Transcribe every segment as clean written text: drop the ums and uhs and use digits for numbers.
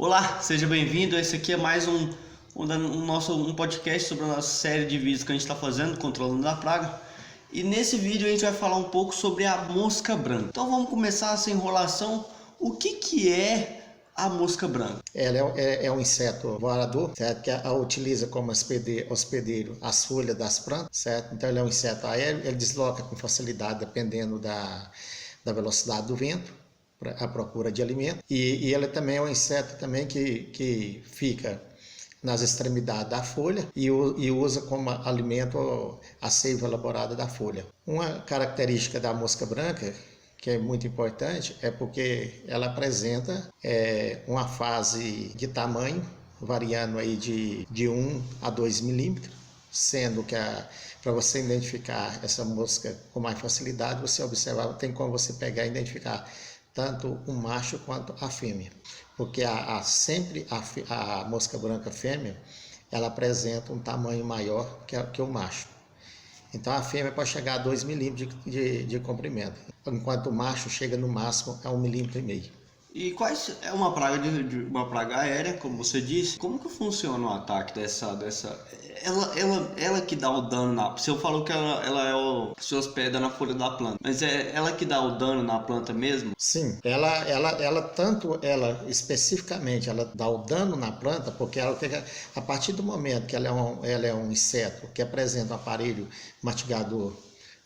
Olá, seja bem-vindo. Esse aqui é mais um podcast sobre a nossa série de vídeos que a gente está fazendo, Controlando da Praga. E nesse vídeo a gente vai falar um pouco sobre a mosca branca. Então vamos começar essa enrolação. O que é a mosca branca? Ela é um inseto voador, certo? Que ela utiliza como hospedeiro as folhas das plantas, certo? Então ele é um inseto aéreo, ele desloca com facilidade dependendo da velocidade do vento, à procura de alimento. E ele também é um inseto também que fica nas extremidades da folha e usa como alimento a seiva elaborada da folha. Uma característica da mosca branca que é muito importante é porque ela apresenta uma fase de tamanho variando aí de 1 a 2 milímetros, sendo que para você identificar essa mosca com mais facilidade, você observar, tem como você pegar e identificar tanto o macho quanto a fêmea, porque sempre a mosca branca fêmea, ela apresenta um tamanho maior que o macho. Então a fêmea pode chegar a 2 milímetros de comprimento, enquanto o macho chega no máximo a 1,5 milímetros. E é uma praga uma praga aérea, como você disse? Como que funciona o ataque dessa? Ela que dá o dano você falou que ela se hospeda na folha da planta, mas é ela que dá o dano na planta mesmo? Sim, ela especificamente ela dá o dano na planta, porque a partir do momento que ela é um inseto que apresenta um aparelho mastigador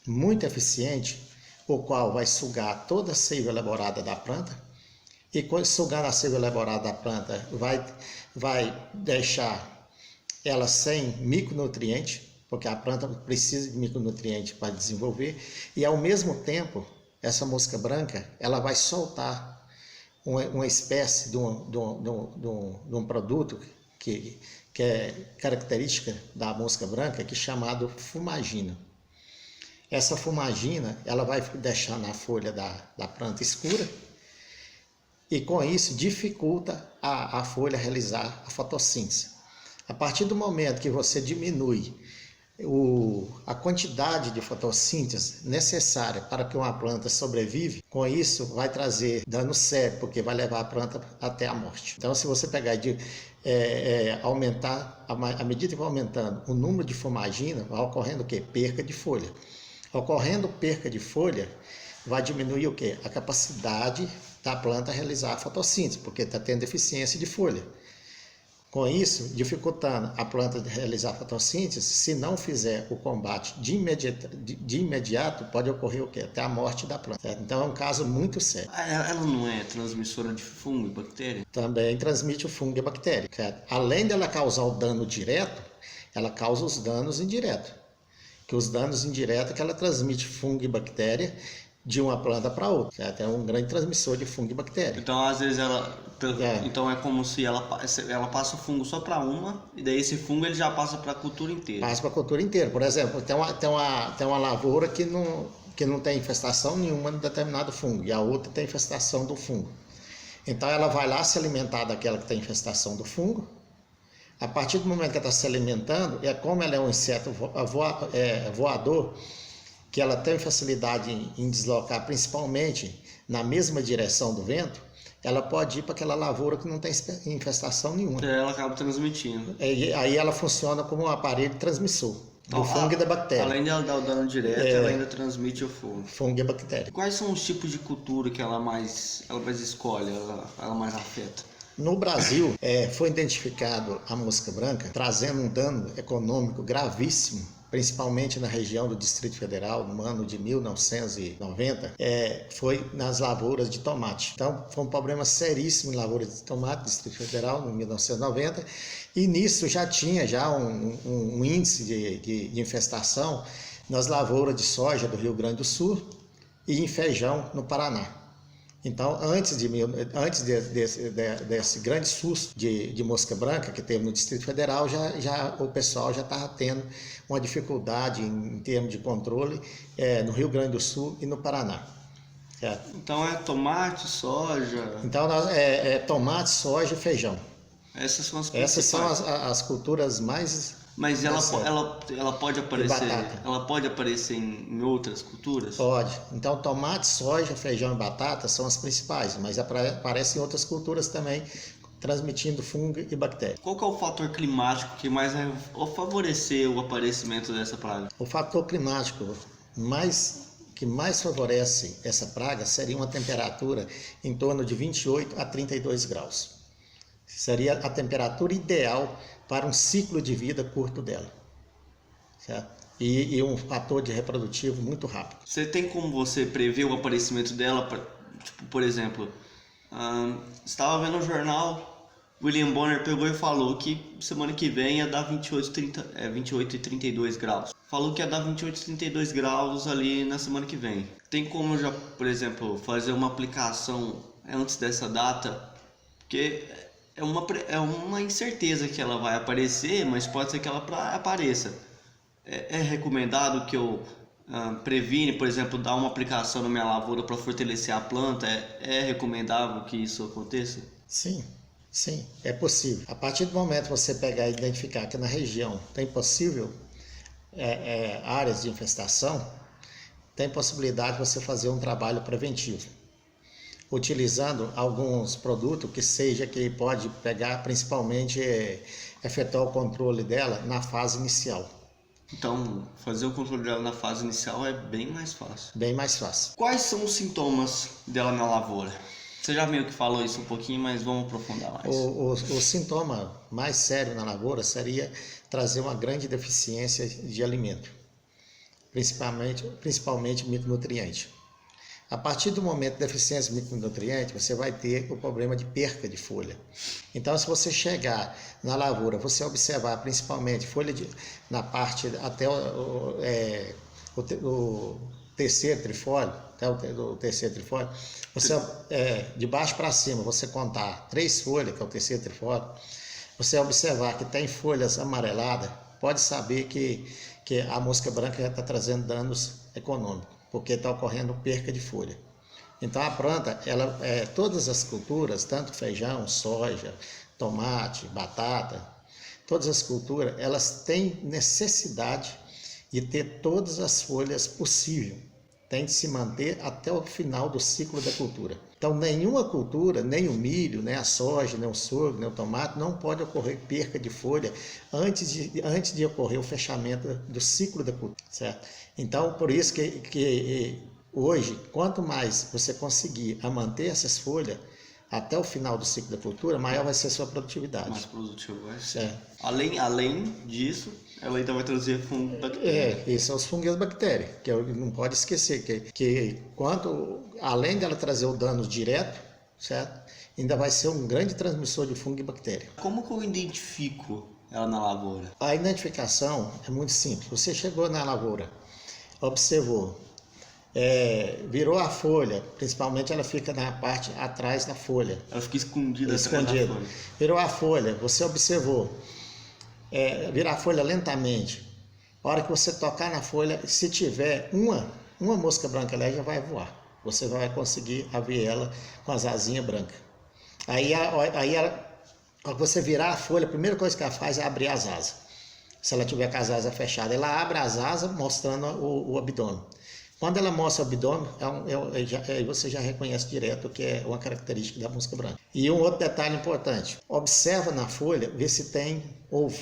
muito eficiente, o qual vai sugar toda a seiva elaborada da planta. E quando sugar a seiva elaborada da planta, vai deixar ela sem micronutriente, porque a planta precisa de micronutriente para desenvolver, e ao mesmo tempo, essa mosca branca, ela vai soltar uma espécie de um produto que é característica da mosca branca, que é chamado fumagina. Essa fumagina, ela vai deixar na folha da planta escura, e com isso dificulta a folha realizar a fotossíntese. A partir do momento que você diminui a quantidade de fotossíntese necessária para que uma planta sobrevive, com isso vai trazer dano sério, porque vai levar a planta até a morte. Então, se você pegar e aumentar, à medida que vai aumentando o número de fumagina, vai ocorrendo o quê? Perca de folha. Ocorrendo perca de folha, vai diminuir o quê? A capacidade da planta realizar a fotossíntese, porque está tendo deficiência de folha. Com isso, dificultando a planta de realizar a fotossíntese, se não fizer o combate de imediato, pode ocorrer o quê? Até a morte da planta. Certo? Então é um caso muito sério. Ela não é transmissora de fungo e bactéria? Também transmite o fungo e a bactéria. Certo? Além dela causar o dano direto, ela causa os danos indiretos. Que os danos indiretos é que ela transmite fungo e bactéria de uma planta para outra, certo? É um grande transmissor de fungo e bactéria. Então, às vezes então é como se ela passa o fungo só para uma, e daí esse fungo ele já passa para a cultura inteira. Passa para a cultura inteira. Por exemplo, tem uma lavoura que não tem infestação nenhuma de determinado fungo, e a outra tem infestação do fungo. Então ela vai lá se alimentar daquela que tem infestação do fungo. A partir do momento que ela está se alimentando, como ela é um inseto voador, que ela tem facilidade em deslocar principalmente na mesma direção do vento, ela pode ir para aquela lavoura que não tem infestação nenhuma. Ela acaba transmitindo. Aí ela funciona como um aparelho transmissor do fungo e da bactéria. Além de ela dar o dano direto, ela ainda transmite o fungo. Fungo e a bactéria. Quais são os tipos de cultura que ela mais escolhe, ela mais afeta? No Brasil, foi identificado a mosca branca trazendo um dano econômico gravíssimo, principalmente na região do Distrito Federal, no ano de 1990, foi nas lavouras de tomate. Então, foi um problema seríssimo em lavouras de tomate do Distrito Federal, no 1990, e nisso já tinha um índice de infestação nas lavouras de soja do Rio Grande do Sul e em feijão no Paraná. Então, antes desse grande susto de mosca branca que teve no Distrito Federal, o pessoal já estava tendo uma dificuldade em termos de controle no Rio Grande do Sul e no Paraná. Certo? Então é tomate, soja... Então, tomate, soja e feijão. Essas são as principais. Essas são as culturas mais... Mas ela pode aparecer em outras culturas? Pode. Então, tomate, soja, feijão e batata são as principais, mas aparecem em outras culturas também, transmitindo fungo e bactéria. Qual que é o fator climático que mais vai favorecer o aparecimento dessa praga? O fator climático que mais favorece essa praga seria uma temperatura em torno de 28 a 32 graus. Seria a temperatura ideal para um ciclo de vida curto dela, certo? E um fator de reprodutivo muito rápido. Você tem como você prever o aparecimento dela? Tipo, por exemplo, estava vendo no jornal, William Bonner pegou e falou que semana que vem ia dar 28 e 32 graus. Falou que ia dar 28 e 32 graus ali na semana que vem. Tem como já, por exemplo, fazer uma aplicação antes dessa data? Porque é uma incerteza que ela vai aparecer, mas pode ser que ela apareça. É recomendado que eu previne, por exemplo, dar uma aplicação na minha lavoura para fortalecer a planta? É recomendável que isso aconteça? Sim, é possível. A partir do momento que você pegar e identificar que na região tem possível áreas de infestação, tem possibilidade de você fazer um trabalho preventivo, utilizando alguns produtos que pode pegar, principalmente efetuar o controle dela na fase inicial. Então, fazer o controle dela na fase inicial é bem mais fácil. Bem mais fácil. Quais são os sintomas dela na lavoura? Você já meio que falou isso um pouquinho, mas vamos aprofundar mais. O sintoma mais sério na lavoura seria trazer uma grande deficiência de alimento, principalmente micronutriente. A partir do momento de deficiência de micronutriente, você vai ter o problema de perca de folha. Então, se você chegar na lavoura, você observar principalmente folha na parte até o terceiro trifólio, você, de baixo para cima, você contar 3 folhas, que é o terceiro trifólio, você observar que tem folhas amareladas, pode saber que a mosca branca já está trazendo danos econômicos, porque está ocorrendo perca de folha. Então a planta, todas as culturas, tanto feijão, soja, tomate, batata, todas as culturas, elas têm necessidade de ter todas as folhas possíveis. Tem de se manter até o final do ciclo da cultura. Então nenhuma cultura, nem o milho, nem a soja, nem o sorgo, nem o tomate, não pode ocorrer perca de folha antes de ocorrer o fechamento do ciclo da cultura, certo? Então, por isso que hoje, quanto mais você conseguir manter essas folhas até o final do ciclo da cultura, maior vai ser a sua produtividade. Mais produtivo vai ser. Além disso, ela ainda vai trazer fungo e bactéria. Esses são os fungos e as bactérias, que não pode esquecer que além dela trazer o dano direto, certo? Ainda vai ser um grande transmissor de fungo e bactéria. Como que eu identifico ela na lavoura? A identificação é muito simples. Você chegou na lavoura, observou, virou a folha, principalmente ela fica na parte atrás da folha. Ela fica escondida atrás da folha. Virou a folha, você observou, virar a folha lentamente. A hora que você tocar na folha, se tiver uma mosca branca ali, já vai voar. Você vai conseguir ver ela com as asinhas brancas. Aí ao você virar a folha, a primeira coisa que ela faz é abrir as asas. Se ela tiver com as asas fechadas, ela abre as asas mostrando o abdômen. Quando ela mostra o abdômen, você já reconhece direto que é uma característica da mosca branca. E um outro detalhe importante, observa na folha, vê se tem ovo,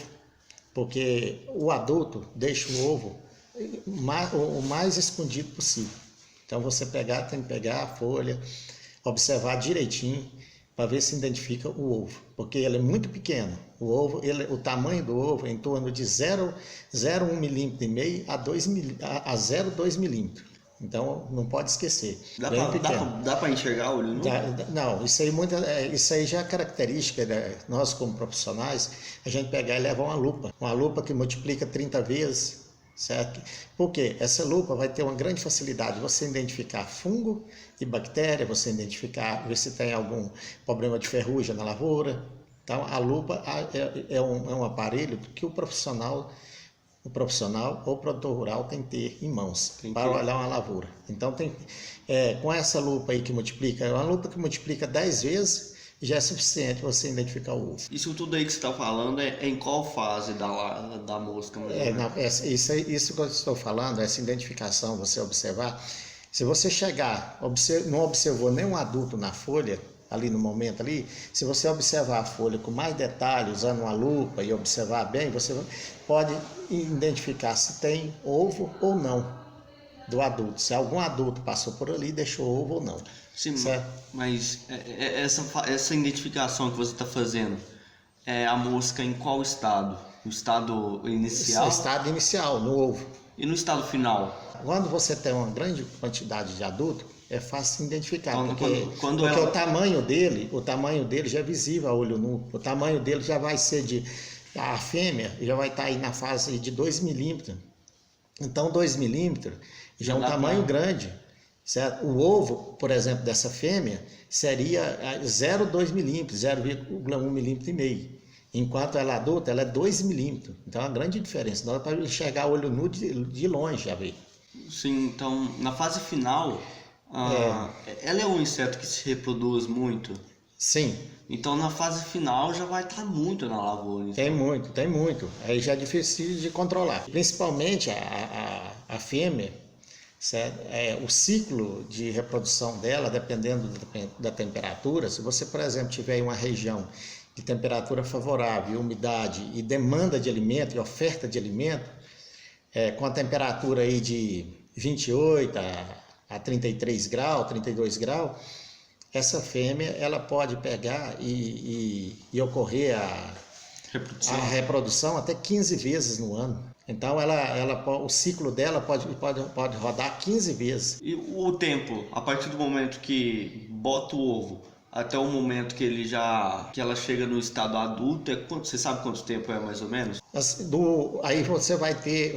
porque o adulto deixa o ovo o mais escondido possível. Então você tem que pegar a folha, observar direitinho, para ver se identifica o ovo, porque ele é muito pequeno. O tamanho do ovo é em torno de 0,1 milímetro e meio a 0,2 milímetros. Então não pode esquecer. Dá para enxergar o olho nu? Não, isso aí já é característica, né? Nós como profissionais, a gente pegar e levar uma lupa que multiplica 30 vezes. Certo? Porque essa lupa vai ter uma grande facilidade de você identificar fungo e bactéria, você ver se tem algum problema de ferrugem na lavoura. Então a lupa é um aparelho que o profissional ou o produtor rural tem que ter em mãos para olhar uma lavoura. Então com essa lupa aí que multiplica, é uma lupa que multiplica 10 vezes, já é suficiente você identificar o ovo. Isso tudo aí que você está falando é em qual fase da mosca? Isso que eu estou falando, essa identificação, você observar. Se você chegar, não observou nenhum adulto na folha, ali no momento ali, se você observar a folha com mais detalhe, usando uma lupa e observar bem, você pode identificar se tem ovo ou não do adulto. Se algum adulto passou por ali, deixou ovo ou não. Sim, certo? mas essa identificação que você está fazendo, é a mosca em qual estado? No estado inicial? Esse estado inicial, no ovo. E no estado final? Quando você tem uma grande quantidade de adulto, é fácil identificar, Então, porque o tamanho dele já é visível a olho nu. O tamanho dele já vai ser a fêmea já vai estar aí na fase de 2 milímetros. Então 2 milímetros já é um tamanho grande. Certo? O ovo, por exemplo, dessa fêmea seria 0,2 milímetros, 0,1 milímetro e meio. Enquanto ela é adulta, ela é 2 milímetros. Então é uma grande diferença. Dá para enxergar a olho nu de longe, já vê. Sim, então na fase final, ela é um inseto que se reproduz muito. Sim. Então na fase final já vai estar muito na lavoura. Então. Tem muito. Aí já é difícil de controlar. Principalmente a fêmea, certo? O ciclo de reprodução dela, dependendo da temperatura, se você, por exemplo, tiver em uma região de temperatura favorável, umidade e demanda de alimento e oferta de alimento, com a temperatura aí de 28 a 33 graus, 32 graus, essa fêmea ela pode pegar e ocorrer a reprodução até 15 vezes no ano. Então o ciclo dela pode rodar 15 vezes. E o tempo, a partir do momento que bota o ovo até o momento que ela chega no estado adulto, você sabe quanto tempo é mais ou menos? Aí você vai ter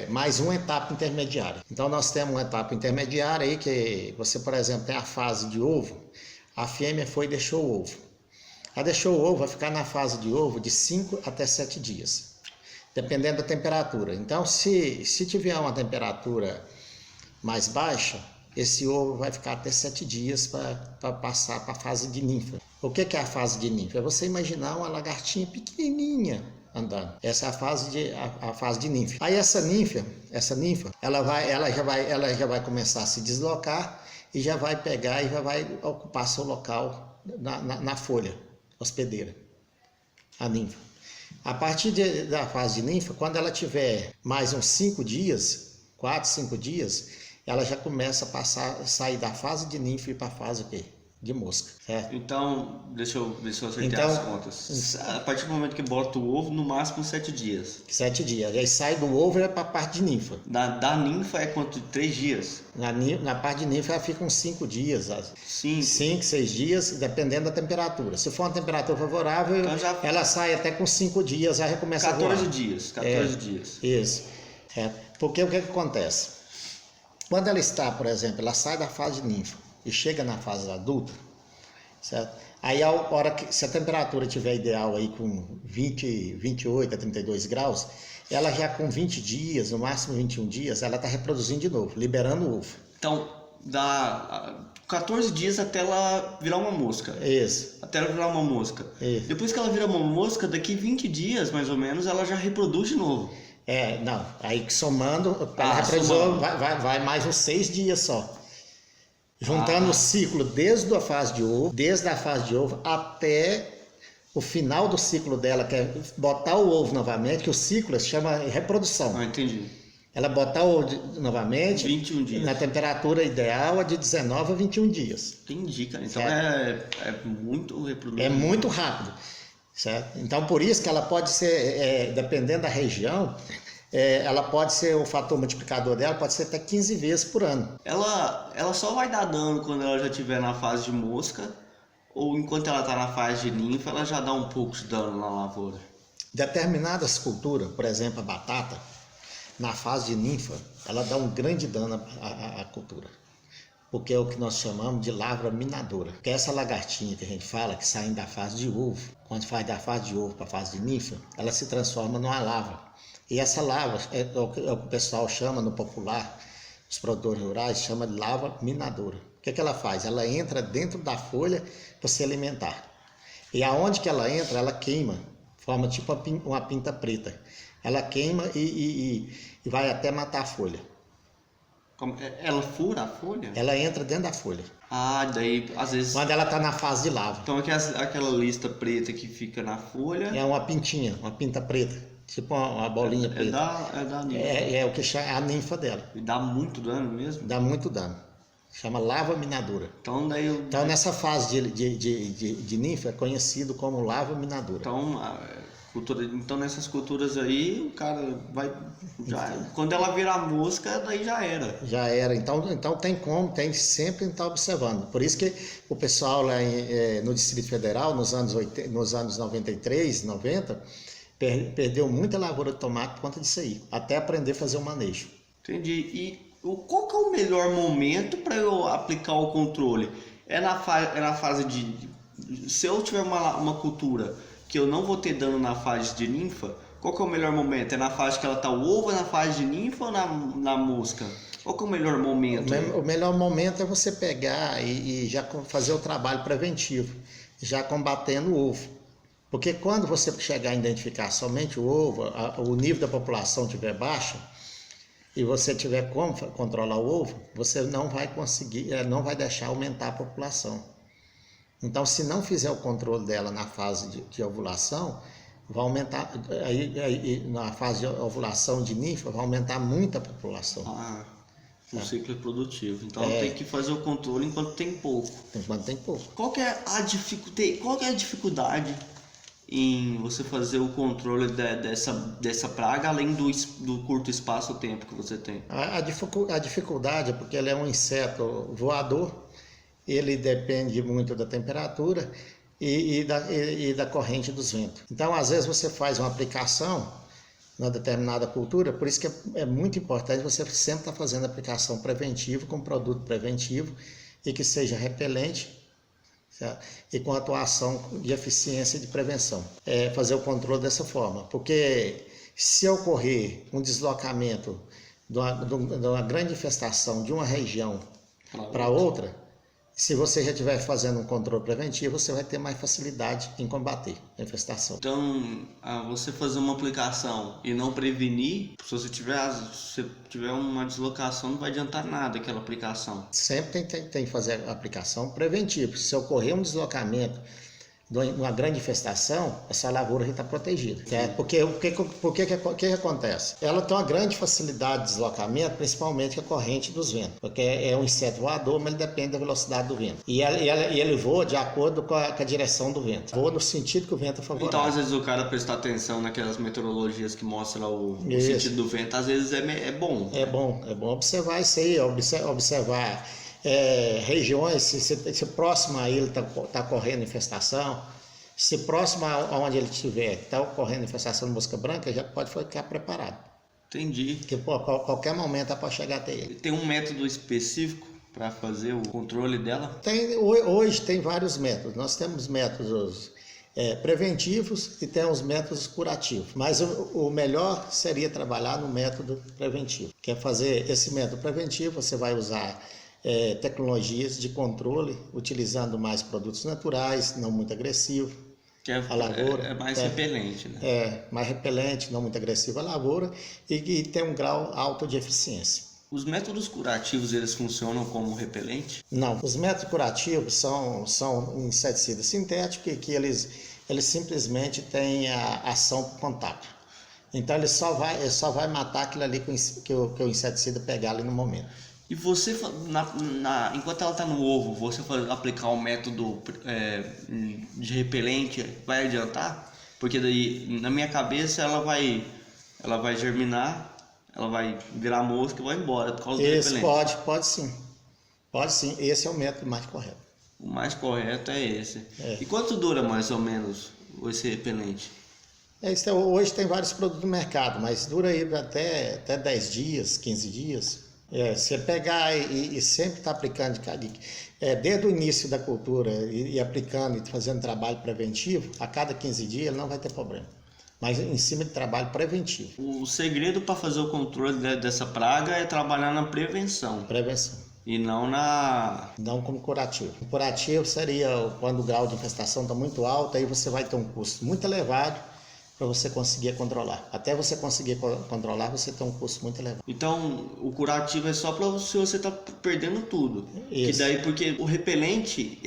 mais uma etapa intermediária. Então nós temos uma etapa intermediária aí que você, por exemplo, tem a fase de ovo, a fêmea foi e deixou o ovo. Ela deixou o ovo, vai ficar na fase de ovo de 5 até 7 dias, dependendo da temperatura. Então se tiver uma temperatura mais baixa, esse ovo vai ficar até 7 dias para passar para a fase de ninfa. O que é a fase de ninfa? É você imaginar uma lagartinha pequenininha andando. Essa é a fase de ninfa. Aí essa ninfa, ela já vai começar a se deslocar e já vai pegar e já vai ocupar seu local na folha hospedeira, a ninfa. A partir da fase de ninfa, quando ela tiver mais uns 5 dias, 4, 5 dias, ela já começa a sair da fase de ninfa e para a fase de mosca. Certo? Então, deixa eu ver se eu acertei as contas. A partir do momento que bota o ovo, no máximo 7 dias. 7 dias. Aí sai do ovo e é para a parte de ninfa. Da ninfa é quanto? 3 dias? Na parte de ninfa ela fica uns 5 dias. 5, 6 dias, dependendo da temperatura. Se for uma temperatura favorável, então ela sai até com 5 dias, já recomeça 14 a voar. 14 dias. Isso. Porque o que acontece? Quando ela está, por exemplo, ela sai da fase de ninfa e chega na fase adulta, certo? Aí se a temperatura estiver ideal aí com 28 a 32 graus, ela já com 20 dias, no máximo 21 dias, ela está reproduzindo de novo, liberando o ovo. Então, dá 14 dias até ela virar uma mosca. Isso. Até ela virar uma mosca. Isso. Depois que ela vira uma mosca, daqui 20 dias, mais ou menos, ela já reproduz de novo. Não. Aí somando, ela reproduz, vai mais uns 6 dias só. Juntando o ciclo desde a fase de ovo até o final do ciclo dela, que é botar o ovo novamente, que o ciclo se chama reprodução. Entendi. Ela botar o ovo novamente 21 dias. Na temperatura ideal é de 19 a 21 dias. Entendi, cara. Então é muito reprodutivo. É muito rápido. Certo? Então por isso que ela pode ser, dependendo da região, ela pode ser, o fator multiplicador dela pode ser até 15 vezes por ano. Ela só vai dar dano quando ela já estiver na fase de mosca, ou enquanto ela está na fase de ninfa, ela já dá um pouco de dano na lavoura? Determinadas culturas, por exemplo a batata, na fase de ninfa, ela dá um grande dano à cultura. Porque é o que nós chamamos de larva minadora. Que é essa lagartinha que a gente fala, que sai da fase de ovo, quando faz da fase de ovo para a fase de ninfa, ela se transforma numa larva. E essa larva é o que o pessoal chama no popular, os produtores rurais chamam de larva minadora. O que ela faz? Ela entra dentro da folha para se alimentar. E aonde que ela entra, ela queima, forma tipo uma pinta preta. Ela queima e vai até matar a folha. Ela fura a folha? Ela entra dentro da folha. Ah, daí às vezes. Quando ela está na fase de larva. Então aquela lista preta que fica na folha. É uma pintinha, uma pinta preta. Tipo uma bolinha preta. É da ninfa. É o que chama a ninfa dela. E dá muito dano mesmo? Dá muito dano. Chama larva minadora. Então daí Então nessa fase de ninfa é conhecido como larva minadora. Então nessas culturas aí o cara vai. Quando ela virar mosca, daí já era. Já era. Então tem sempre estar observando. Por isso que o pessoal lá no Distrito Federal, nos anos 93, 90, perdeu muita lavoura de tomate por conta disso aí. Até aprender a fazer o manejo. Entendi. E qual que é o melhor momento para eu aplicar o controle? É na fase de. Se eu tiver uma cultura que eu não vou ter dano na fase de ninfa, qual que é o melhor momento? É na fase que ela tá o ovo, é na fase de ninfa ou na mosca? Qual que é o melhor momento? O melhor momento é você pegar e já fazer o trabalho preventivo, já combatendo o ovo. Porque quando você chegar a identificar somente o ovo, o nível da população estiver baixo, e você tiver como controlar o ovo, você não vai conseguir, não vai deixar aumentar a população. Então, se não fizer o controle dela na fase de ovulação, vai aumentar, na fase de ovulação de ninfa, vai aumentar muito a população. O ciclo é produtivo. Então, tem que fazer o controle enquanto tem pouco. Enquanto tem pouco. Qual que é a dificuldade em você fazer o controle dessa praga, além do curto espaço-tempo que você tem? A dificuldade é porque ele é um inseto voador, ele depende muito da temperatura e da corrente dos ventos. Então, às vezes, você faz uma aplicação na determinada cultura, por isso que é muito importante você sempre estar fazendo aplicação preventiva, com produto preventivo e que seja repelente, certo? E com atuação de eficiência de prevenção. Fazer o controle dessa forma, porque se ocorrer um deslocamento de uma grande infestação de uma região para outra, se você já estiver fazendo um controle preventivo, você vai ter mais facilidade em combater a infestação. Então, você fazer uma aplicação e não prevenir, se você tiver uma deslocação, não vai adiantar nada aquela aplicação. Sempre tem que fazer a aplicação preventiva. Se ocorrer um deslocamento de uma grande infestação, essa lavoura já está protegida. Porque o que acontece? Ela tem uma grande facilidade de deslocamento, principalmente com a corrente dos ventos, porque é um inseto voador, mas ele depende da velocidade do vento. E ele voa de acordo com a direção do vento, voa no sentido que o vento é favorável. Então, às vezes, o cara prestar atenção naquelas meteorologias que mostram o sentido do vento, às vezes é bom. É bom observar isso aí, observar regiões, se próximo a ele está correndo infestação, se próximo a onde ele estiver está ocorrendo infestação de mosca branca, já pode ficar preparado. Entendi. Porque qualquer momento ela pode chegar até ele. Tem um método específico para fazer o controle dela? Hoje tem vários métodos. Nós temos métodos preventivos e temos métodos curativos. Mas o melhor seria trabalhar no método preventivo. Que é fazer esse método preventivo, você vai usar tecnologias de controle, utilizando mais produtos naturais, não muito agressivo. A lavoura é mais repelente, né? Mais repelente, não muito agressivo a lavoura e tem um grau alto de eficiência. Os métodos curativos, eles funcionam como repelente? Não, os métodos curativos são inseticidas sintéticos que eles simplesmente têm a ação por contato. Então ele só vai matar aquilo ali que o inseticida pegar ali no momento. E você, enquanto ela está no ovo, você aplicar o método de repelente, vai adiantar? Porque daí, na minha cabeça, ela vai germinar, ela vai virar mosca e vai embora por causa do repelente. Pode sim. Pode sim, esse é o método mais correto. O mais correto é esse. E quanto dura mais ou menos esse repelente? Hoje tem vários produtos no mercado, mas dura aí até 10 dias, 15 dias. Você pegar e sempre estar aplicando desde o início da cultura e aplicando e fazendo trabalho preventivo, a cada 15 dias ele não vai ter problema. Mas em cima de trabalho preventivo. O segredo para fazer o controle dessa praga é trabalhar na prevenção. Prevenção. E não como curativo. O curativo seria quando o grau de infestação está muito alto, aí você vai ter um custo muito elevado para você conseguir controlar. Até você conseguir controlar, você tem um custo muito elevado. Então, o curativo é só para se você tá perdendo tudo. Isso. Que daí, porque o repelente,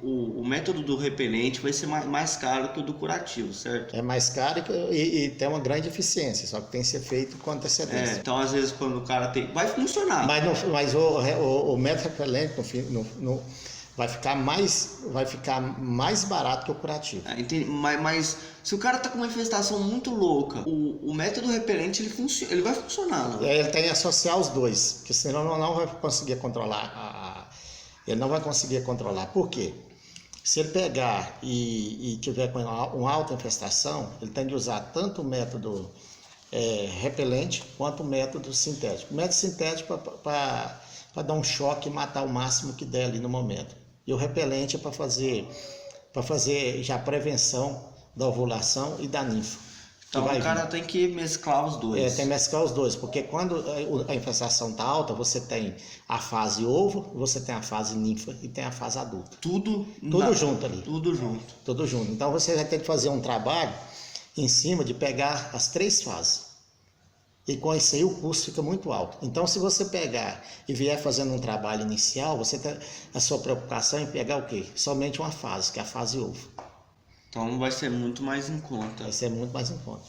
o método do repelente vai ser mais caro que o do curativo, certo? É mais caro e tem uma grande eficiência, só que tem que ser feito com antecedência. Então, às vezes, quando o cara tem... Vai funcionar. Mas o método repelente vai ficar mais barato que o curativo. Entendi. Mas se o cara tá com uma infestação muito louca, o método repelente ele vai funcionar, não? Ele tem que associar os dois, porque senão não vai conseguir controlar. Ele não vai conseguir controlar. Por quê? Se ele pegar e tiver com uma alta infestação, ele tem de usar tanto o método repelente quanto o método sintético. O método sintético para dar um choque e matar o máximo que der ali no momento. E o repelente é para fazer já a prevenção da ovulação e da ninfa. Então o cara tem que mesclar os dois. Tem que mesclar os dois, porque quando a infestação está alta, você tem a fase ovo, você tem a fase ninfa e tem a fase adulta. Tudo junto ali. Tudo junto. Tudo junto. Então você vai ter que fazer um trabalho em cima de pegar as 3 fases. E com isso aí o custo fica muito alto. Então, se você pegar e vier fazendo um trabalho inicial, a sua preocupação é pegar o quê? Somente uma fase, que é a fase ovo. Então vai ser muito mais em conta. Vai ser muito mais em conta.